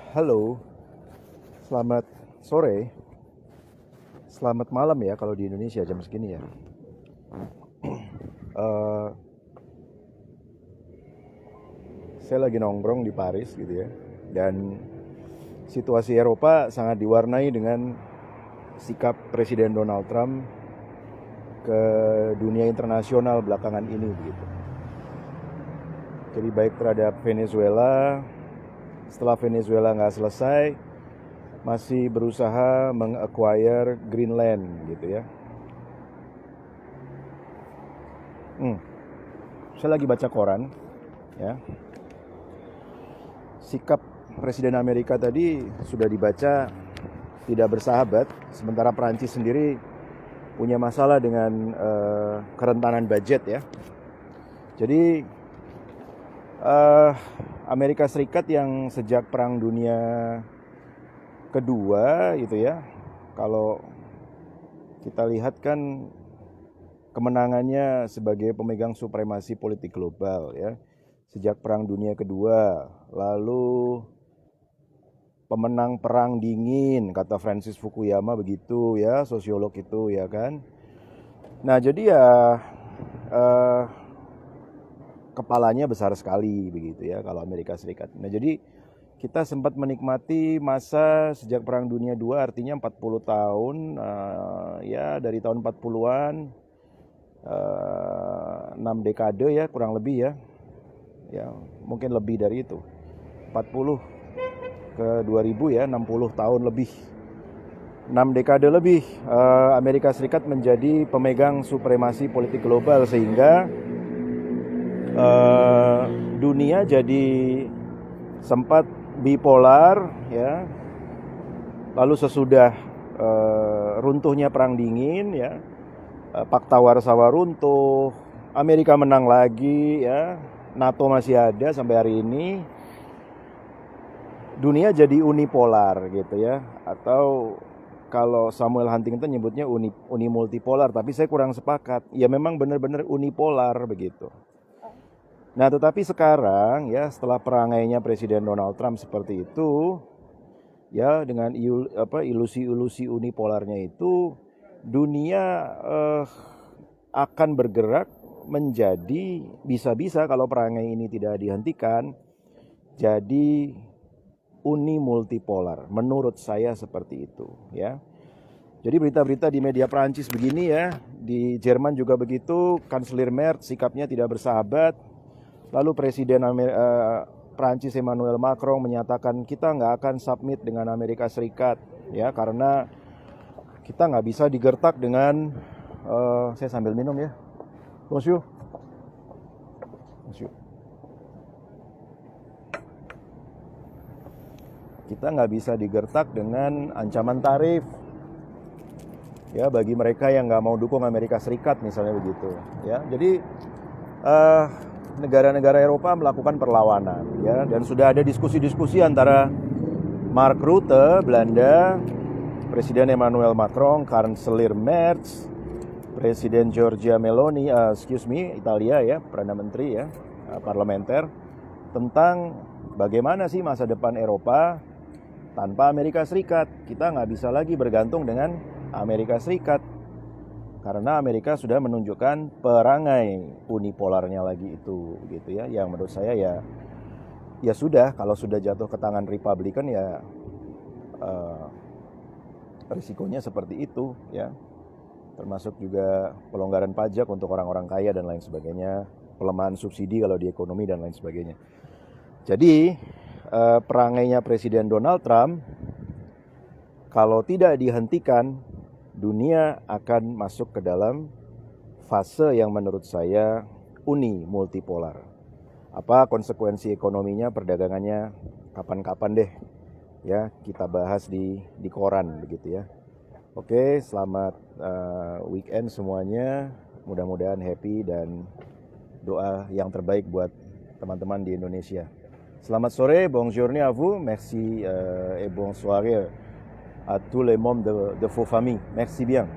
Halo, selamat sore, selamat malam ya kalau di Indonesia jam segini ya. Eh, saya lagi nongkrong di Paris gitu ya, dan situasi Eropa sangat diwarnai dengan sikap Presiden Donald Trump ke dunia internasional belakangan ini begitu. Jadi baik terhadap Venezuela, setelah Venezuela nggak selesai, masih berusaha meng-acquire Greenland gitu ya. Saya lagi baca koran ya. Sikap Presiden Amerika tadi sudah dibaca tidak bersahabat, sementara Perancis sendiri punya masalah dengan kerentanan budget ya. Jadi Amerika Serikat yang sejak Perang Dunia Kedua itu ya, kalau kita lihat kan kemenangannya sebagai pemegang supremasi politik global ya, sejak Perang Dunia Kedua, lalu pemenang Perang Dingin kata Francis Fukuyama begitu ya, sosiolog itu ya kan. Nah jadi ya kepalanya besar sekali begitu ya kalau Amerika Serikat. Nah jadi kita sempat menikmati masa sejak Perang Dunia II, artinya 40 tahun ya, dari tahun 40-an 6 dekade ya kurang lebih ya. Ya, mungkin lebih dari itu. 40 ke 2000 ya, 60 tahun lebih. 6 dekade lebih Amerika Serikat menjadi pemegang supremasi politik global, sehingga dunia jadi sempat bipolar ya. Lalu sesudah runtuhnya Perang Dingin ya, Pakta Warsawa runtuh, Amerika menang lagi ya, NATO masih ada sampai hari ini. Dunia jadi unipolar gitu ya, atau kalau Samuel Huntington nyebutnya uni multipolar, tapi saya kurang sepakat. Ya memang benar-benar unipolar begitu. Nah, tetapi sekarang ya, setelah perangainya Presiden Donald Trump seperti itu, ya dengan ilusi-ilusi unipolarnya itu, dunia akan bergerak menjadi bisa-bisa kalau perangai ini tidak dihentikan, jadi uni multipolar. Menurut saya seperti itu ya. Jadi berita-berita di media Prancis begini ya, di Jerman juga begitu, Kanselir Merz sikapnya tidak bersahabat. Lalu Presiden Prancis Emmanuel Macron menyatakan kita nggak akan submit dengan Amerika Serikat ya, karena kita nggak bisa digertak dengan saya sambil minum ya, Monsieur. Kita nggak bisa digertak dengan ancaman tarif ya bagi mereka yang nggak mau dukung Amerika Serikat misalnya begitu ya. Jadi negara-negara Eropa melakukan perlawanan ya, dan sudah ada diskusi-diskusi antara Mark Rutte Belanda, Presiden Emmanuel Macron, Kanselir Merz, Presiden Giorgia Meloni, Italia ya, Perdana Menteri ya, parlementer, tentang bagaimana sih masa depan Eropa tanpa Amerika Serikat. Kita nggak bisa lagi bergantung dengan Amerika Serikat, karena Amerika sudah menunjukkan perangai unipolarnya lagi itu gitu ya, yang menurut saya ya sudah, kalau sudah jatuh ke tangan Republikan ya risikonya seperti itu ya, termasuk juga pelonggaran pajak untuk orang-orang kaya dan lain sebagainya, pelemahan subsidi kalau di ekonomi dan lain sebagainya. Jadi perangainya Presiden Donald Trump kalau tidak dihentikan, dunia akan masuk ke dalam fase yang menurut saya uni multipolar. Apa konsekuensi ekonominya, perdagangannya, kapan-kapan deh ya kita bahas di koran begitu ya. Oke, selamat weekend semuanya. Mudah-mudahan happy dan doa yang terbaik buat teman-teman di Indonesia. Selamat sore, bonjourné à vous, merci et bonsoir à tous les membres de vos familles. Merci bien.